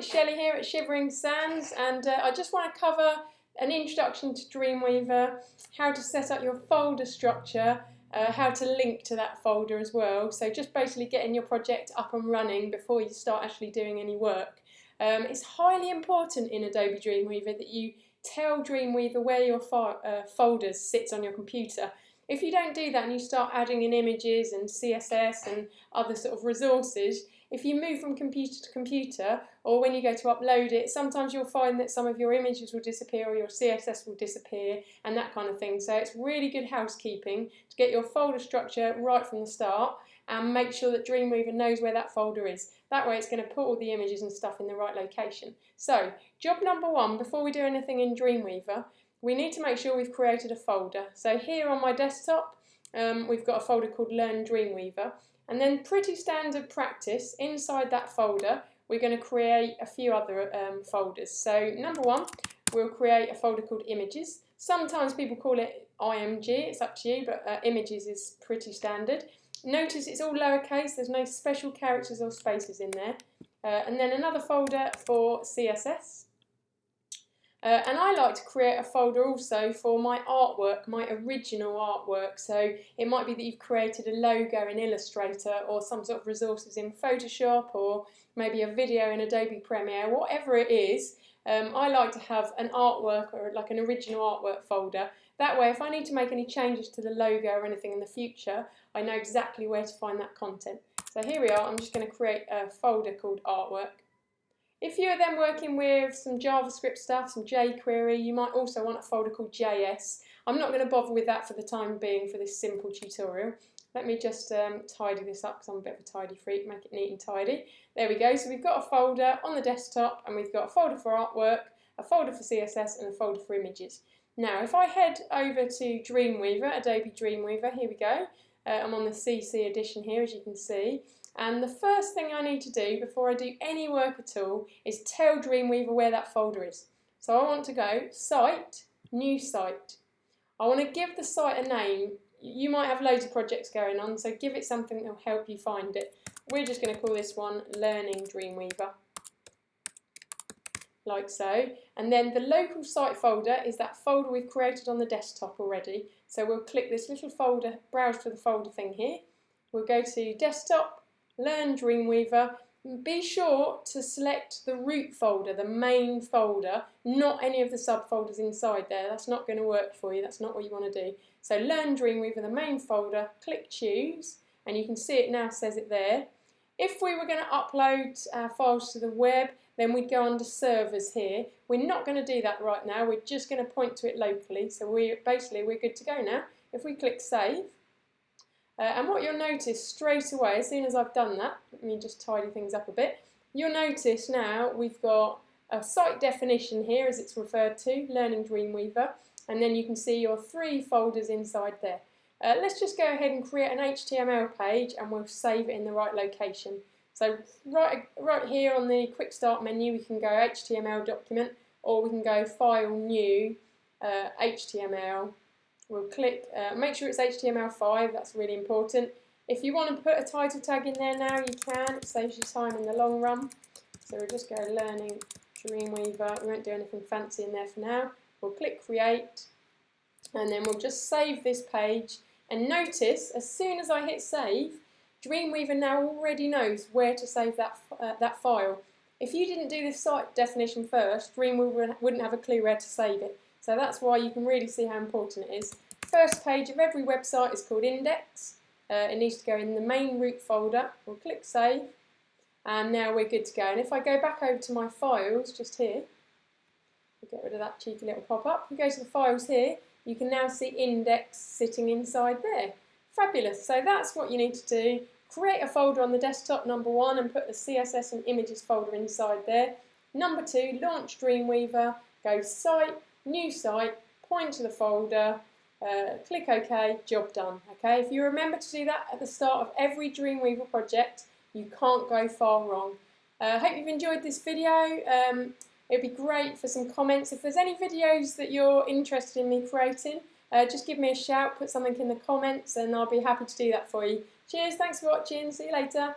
it's Shelley here at Shivering Sands, and I just want to cover an introduction to Dreamweaver, how to set up your folder structure, how to link to that folder as well. So just basically getting your project up and running before you start actually doing any work. It's highly important in Adobe Dreamweaver that you tell Dreamweaver where your folders sits on your computer. If you don't do that and you start adding in images and CSS and other sort of resources, if you move from computer to computer, or when you go to upload it, sometimes you'll find that some of your images will disappear or your CSS will disappear and that kind of thing. So it's really good housekeeping to get your folder structure right from the start and make sure that Dreamweaver knows where that folder is. That way it's going to put all the images and stuff in the right location. So job number one, before we do anything in Dreamweaver, we need to make sure we've created a folder. So here on my desktop, we've got a folder called Learn Dreamweaver. And then pretty standard practice, inside that folder, we're going to create a few other folders. So number one, we'll create a folder called Images. Sometimes people call it IMG, it's up to you, but Images is pretty standard. Notice it's all lowercase, there's no special characters or spaces in there. And then another folder for CSS. And I like to create a folder also for my artwork, my original artwork. So it might be that you've created a logo in Illustrator or some sort of resources in Photoshop or maybe a video in Adobe Premiere, whatever it is. I like to have an artwork or like an original artwork folder. That way, if I need to make any changes to the logo or anything in the future, I know exactly where to find that content. So here we are, I'm just going to create a folder called Artwork. If you're then working with some JavaScript stuff, some jQuery, you might also want a folder called JS. I'm not going to bother with that for the time being for this simple tutorial. Let me just tidy this up because I'm a bit of a tidy freak, make it neat and tidy. There we go, so we've got a folder on the desktop and we've got a folder for artwork, a folder for CSS and a folder for images. Now if I head over to Dreamweaver, Adobe Dreamweaver, here we go. I'm on the CC edition here as you can see. And the first thing I need to do before I do any work at all is tell Dreamweaver where that folder is. So I want to go Site, New Site. I want to give the site a name. You might have loads of projects going on, so give it something that will help you find it. We're just going to call this one Learning Dreamweaver, like so. And then the local site folder is that folder we've created on the desktop already. So we'll click this little folder, browse to the folder thing here. We'll go to Desktop, Learn Dreamweaver. Be sure to select the root folder, the main folder, not any of the subfolders inside there. That's not going to work for you, that's not what you want to do. So Learn Dreamweaver, the main folder, click Choose, and you can see it now says it there. If we were going to upload our files to the web, then we'd go under Servers here. We're not going to do that right now, we're just going to point to it locally. So we're good to go now. If we click Save, and what you'll notice straight away, as soon as I've done that, let me just tidy things up a bit, you'll notice now we've got a site definition here as it's referred to, Learning Dreamweaver, and then you can see your 3 folders inside there. Let's just go ahead and create an HTML page and we'll save it in the right location. So right here on the Quick Start menu we can go HTML document, or we can go File, New, HTML. We'll click, make sure it's HTML5, that's really important. If you want to put a title tag in there now, you can, it saves you time in the long run. So we'll just go Learning Dreamweaver, we won't do anything fancy in there for now. We'll click Create, and then we'll just save this page. And notice, as soon as I hit Save, Dreamweaver now already knows where to save that file. If you didn't do this site definition first, Dreamweaver wouldn't have a clue where to save it. So that's why you can really see how important it is. First page of every website is called Index. It needs to go in the main root folder. We'll click Save, and now we're good to go. And if I go back over to my files, just here, we'll get rid of that cheeky little pop-up. We go to the files here, you can now see Index sitting inside there. Fabulous, so that's what you need to do. Create a folder on the desktop, number 1, and put the CSS and images folder inside there. Number 2, launch Dreamweaver, go Site, New Site, point to the folder, click OK, job done. Okay, if you remember to do that at the start of every Dreamweaver project, you can't go far wrong. I hope you've enjoyed this video. It'd be great for some comments. If there's any videos that you're interested in me creating, just give me a shout, put something in the comments, and I'll be happy to do that for you. Cheers, thanks for watching, see you later.